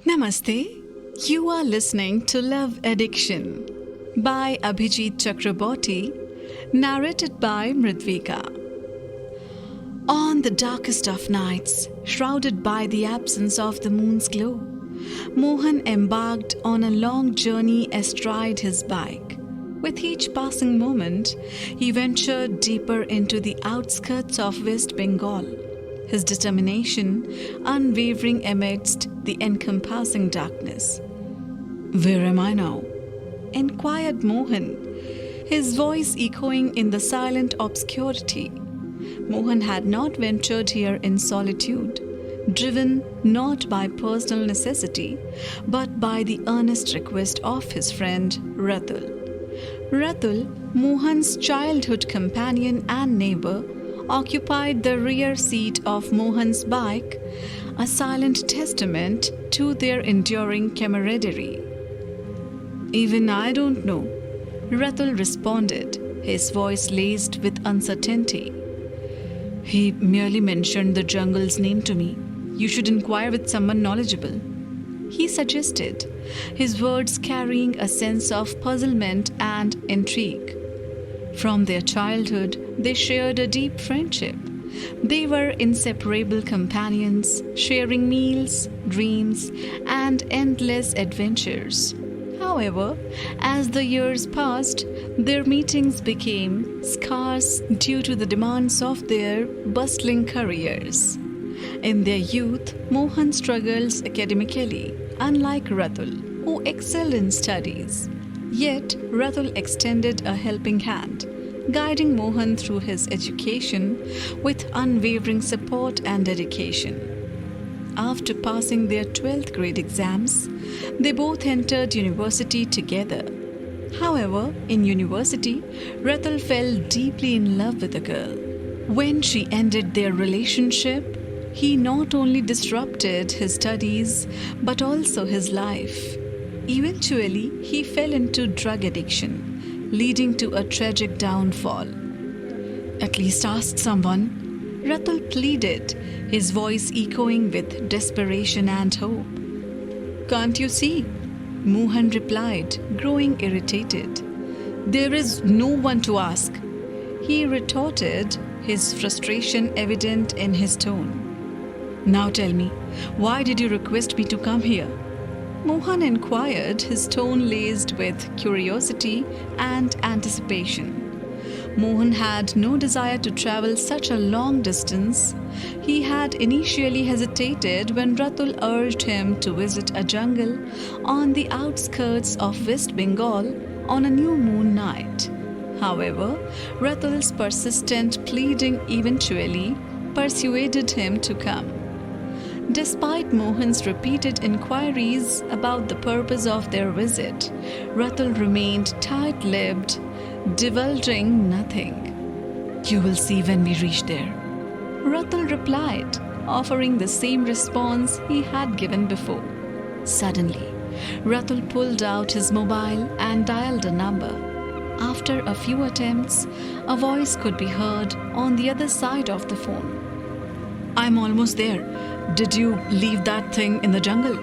Namaste. You are listening to Love Addiction by Abhijit Chakraborty, narrated by Mridweeka. On the darkest of nights, shrouded by the absence of the moon's glow, Mohan embarked on a long journey astride his bike. With each passing moment, he ventured deeper into the outskirts of West Bengal, his determination unwavering amidst the encompassing darkness. "Where am I now?" inquired Mohan, his voice echoing in the silent obscurity. Mohan had not ventured here in solitude, driven not by personal necessity, but by the earnest request of his friend Ratul. Ratul, Mohan's childhood companion and neighbor, occupied the rear seat of Mohan's bike, a silent testament to their enduring camaraderie. "Even I don't know," Ratul responded, his voice laced with uncertainty. "He merely mentioned the jungle's name to me. You should inquire with someone knowledgeable," he suggested, his words carrying a sense of puzzlement and intrigue. From their childhood, they shared a deep friendship. They were inseparable companions, sharing meals, dreams, and endless adventures. However, as the years passed, their meetings became scarce due to the demands of their bustling careers. In their youth, Mohan struggled academically, unlike Ratul, who excelled in studies. Yet, Ratul extended a helping hand, guiding Mohan through his education with unwavering support and dedication. After passing their 12th grade exams, they both entered university together. However, in university, Ratul fell deeply in love with a girl. When she ended their relationship, he not only disrupted his studies but also his life. Eventually, he fell into drug addiction, leading to a tragic downfall. "At least ask someone," Ratul pleaded, his voice echoing with desperation and hope. "Can't you see?" Mohan replied, growing irritated. "There is no one to ask," he retorted, his frustration evident in his tone. "Now tell me, why did you request me to come here?" Mohan inquired, his tone laced with curiosity and anticipation. Mohan had no desire to travel such a long distance. He had initially hesitated when Ratul urged him to visit a jungle on the outskirts of West Bengal on a new moon night. However, Ratul's persistent pleading eventually persuaded him to come. Despite Mohan's repeated inquiries about the purpose of their visit, Ratul remained tight-lipped, divulging nothing. "You will see when we reach there," Ratul replied, offering the same response he had given before. Suddenly, Ratul pulled out his mobile and dialed a number. After a few attempts, a voice could be heard on the other side of the phone. "I'm almost there. Did you leave that thing in the jungle?"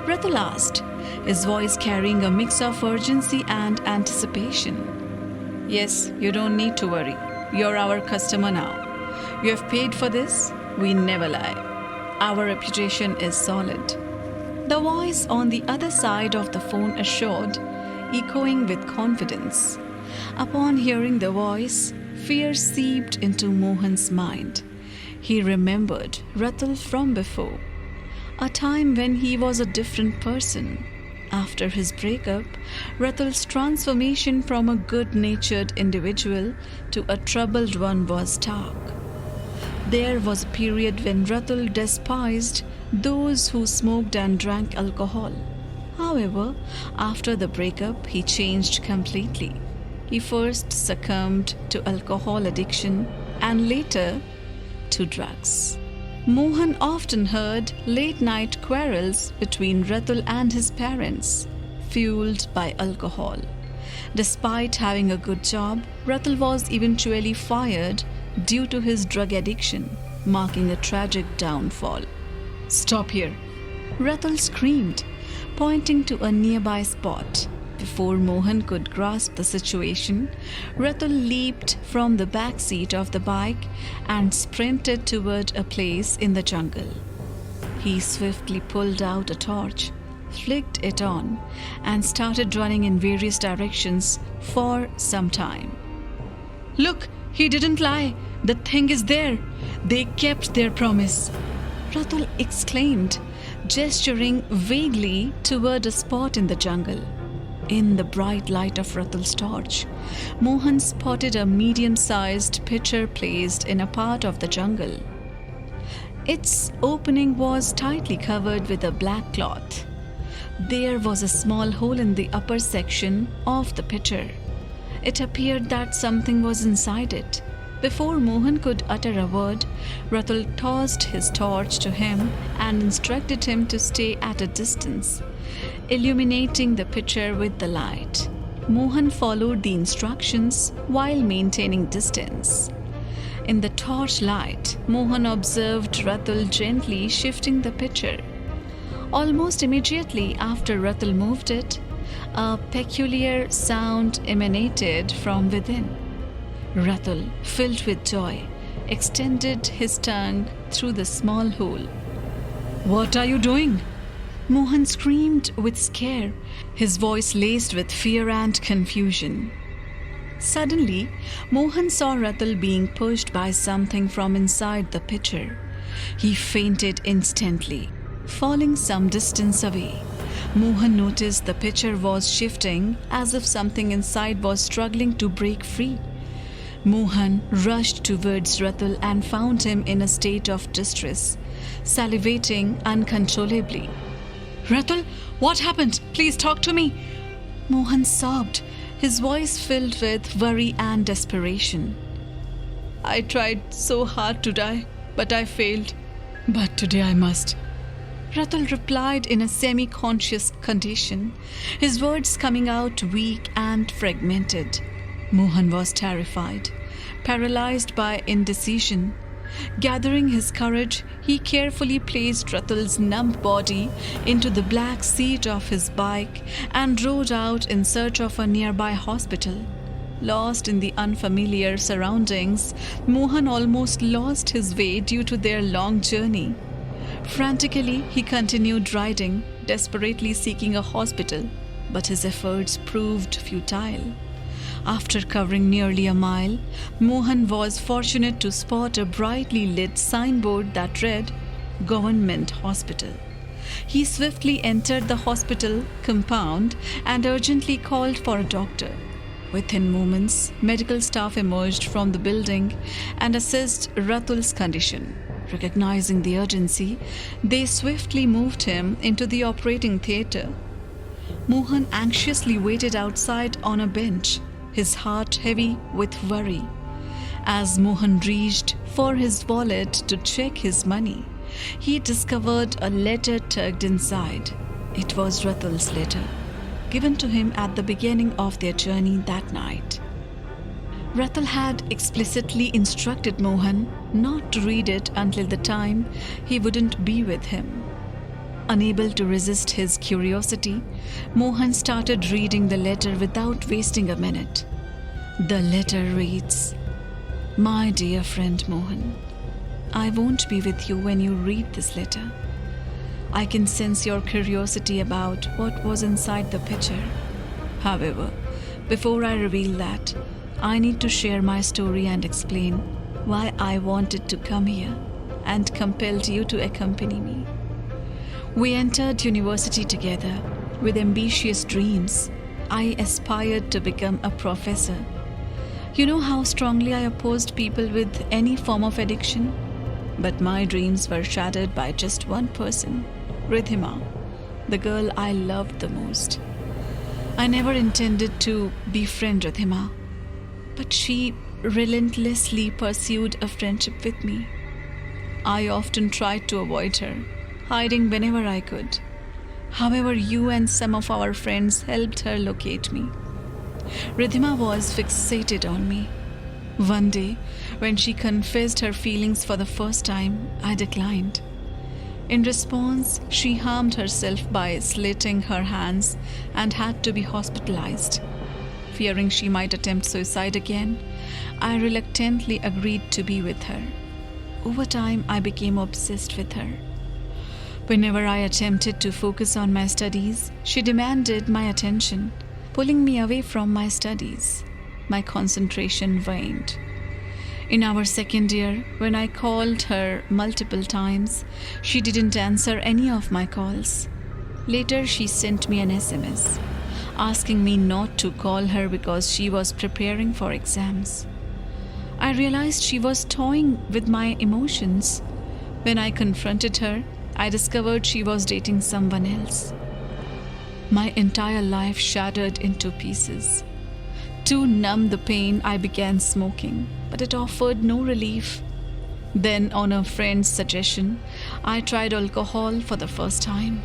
Ratul asked, his voice carrying a mix of urgency and anticipation. "Yes, you don't need to worry. You're our customer now. You have paid for this. We never lie. Our reputation is solid," the voice on the other side of the phone assured, echoing with confidence. Upon hearing the voice, fear seeped into Mohan's mind. He remembered Ratul from before, a time when he was a different person. After his breakup, Ratul's transformation from a good-natured individual to a troubled one was stark. There was a period when Ratul despised those who smoked and drank alcohol. However, after the breakup, he changed completely. He first succumbed to alcohol addiction and later to drugs. Mohan often heard late-night quarrels between Ratul and his parents, fueled by alcohol. Despite having a good job, Ratul was eventually fired due to his drug addiction, marking a tragic downfall. "Stop here," Ratul screamed, pointing to a nearby spot. Before Mohan could grasp the situation, Ratul leaped from the back seat of the bike and sprinted toward a place in the jungle. He swiftly pulled out a torch, flicked it on, and started running in various directions for some time. "Look, he didn't lie. The thing is there. They kept their promise," Ratul exclaimed, gesturing vaguely toward a spot in the jungle. In the bright light of Ratul's torch, Mohan spotted a medium-sized pitcher placed in a part of the jungle. Its opening was tightly covered with a black cloth. There was a small hole in the upper section of the pitcher. It appeared that something was inside it. Before Mohan could utter a word, Ratul tossed his torch to him and instructed him to stay at a distance, illuminating the pitcher with the light. Mohan followed the instructions while maintaining distance. In the torch light, Mohan observed Ratul gently shifting the pitcher. Almost immediately after Ratul moved it, a peculiar sound emanated from within. Ratul, filled with joy, extended his tongue through the small hole. "What are you doing?" Mohan screamed with scare, his voice laced with fear and confusion. Suddenly, Mohan saw Ratul being pushed by something from inside the pitcher. He fainted instantly, falling some distance away. Mohan noticed the pitcher was shifting as if something inside was struggling to break free. Mohan rushed towards Ratul and found him in a state of distress, salivating uncontrollably. "Ratul, what happened? Please talk to me," Mohan sobbed, his voice filled with worry and desperation. "I tried so hard to die, but I failed. But today I must," Ratul replied in a semi-conscious condition, his words coming out weak and fragmented. Mohan was terrified, paralyzed by indecision. Gathering his courage, he carefully placed Ratul's numb body into the black seat of his bike and rode out in search of a nearby hospital. Lost in the unfamiliar surroundings, Mohan almost lost his way due to their long journey. Frantically, he continued riding, desperately seeking a hospital, but his efforts proved futile. After covering nearly a mile, Mohan was fortunate to spot a brightly lit signboard that read, "Government Hospital." He swiftly entered the hospital compound and urgently called for a doctor. Within moments, medical staff emerged from the building and assessed Ratul's condition. Recognizing the urgency, they swiftly moved him into the operating theatre. Mohan anxiously waited outside on a bench, his heart heavy with worry. As Mohan reached for his wallet to check his money, he discovered a letter tucked inside. It was Ratul's letter, given to him at the beginning of their journey that night. Ratul had explicitly instructed Mohan not to read it until the time he wouldn't be with him. Unable to resist his curiosity, Mohan started reading the letter without wasting a minute. The letter reads, "My dear friend Mohan, I won't be with you when you read this letter. I can sense your curiosity about what was inside the pitcher. However, before I reveal that, I need to share my story and explain why I wanted to come here and compelled you to accompany me. We entered university together with ambitious dreams. I aspired to become a professor. You know how strongly I opposed people with any form of addiction? But my dreams were shattered by just one person, Ridhima, the girl I loved the most. I never intended to befriend Ridhima, but she relentlessly pursued a friendship with me. I often tried to avoid her, hiding whenever I could. However, you and some of our friends helped her locate me. Ridhima was fixated on me. One day, when she confessed her feelings for the first time, I declined. In response, she harmed herself by slitting her hands and had to be hospitalized. Fearing she might attempt suicide again, I reluctantly agreed to be with her. Over time, I became obsessed with her. Whenever I attempted to focus on my studies, she demanded my attention, pulling me away from my studies. My concentration waned. In our second year, when I called her multiple times, she didn't answer any of my calls. Later, she sent me an SMS, asking me not to call her because she was preparing for exams. I realized she was toying with my emotions. When I confronted her, I discovered she was dating someone else. My entire life shattered into pieces. To numb the pain, I began smoking, but it offered no relief. Then, on a friend's suggestion, I tried alcohol for the first time.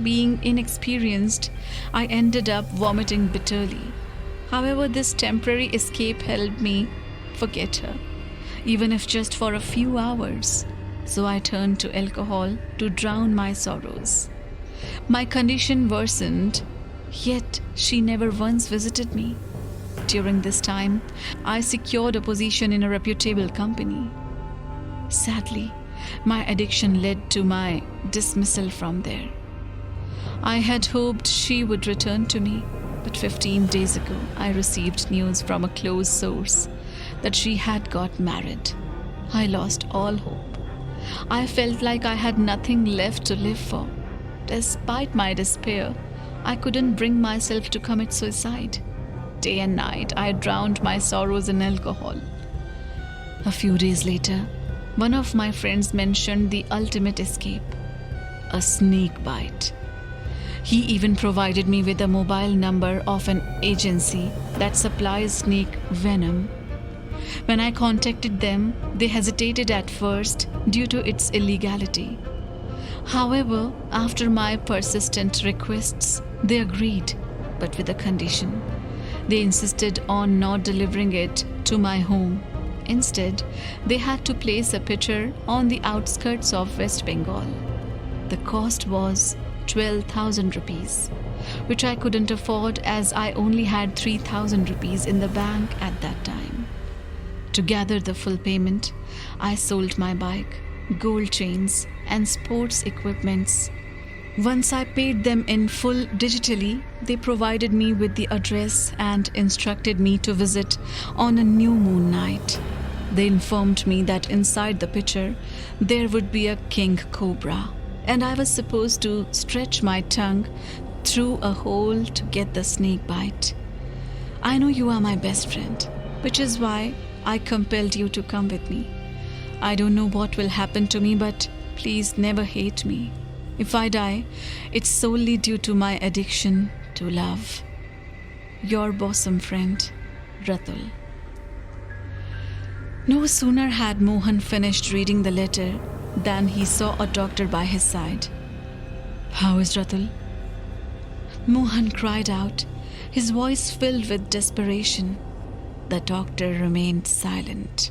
Being inexperienced, I ended up vomiting bitterly. However, this temporary escape helped me forget her, even if just for a few hours. So I turned to alcohol to drown my sorrows. My condition worsened, yet she never once visited me. During this time, I secured a position in a reputable company. Sadly, my addiction led to my dismissal from there. I had hoped she would return to me, but 15 days ago, I received news from a close source that she had got married. I lost all hope. I felt like I had nothing left to live for. Despite my despair, I couldn't bring myself to commit suicide. Day and night, I drowned my sorrows in alcohol. A few days later, one of my friends mentioned the ultimate escape, a snake bite. He even provided me with a mobile number of an agency that supplies snake venom. When I contacted them, they hesitated at first due to its illegality. However, after my persistent requests, they agreed, but with a condition. They insisted on not delivering it to my home. Instead, they had to place a picture on the outskirts of West Bengal. The cost was 12,000 rupees, which I couldn't afford as I only had 3,000 rupees in the bank at that time. To gather the full payment, I sold my bike, gold chains, and sports equipments. Once I paid them in full digitally, they provided me with the address and instructed me to visit on a new moon night. They informed me that inside the picture, there would be a king cobra, and I was supposed to stretch my tongue through a hole to get the snake bite. I know you are my best friend, which is why I compelled you to come with me. I don't know what will happen to me, but please never hate me. If I die, it's solely due to my addiction to love. Your bosom friend, Ratul. No sooner had Mohan finished reading the letter than he saw a doctor by his side. "How is Ratul?" Mohan cried out, his voice filled with desperation. The doctor remained silent.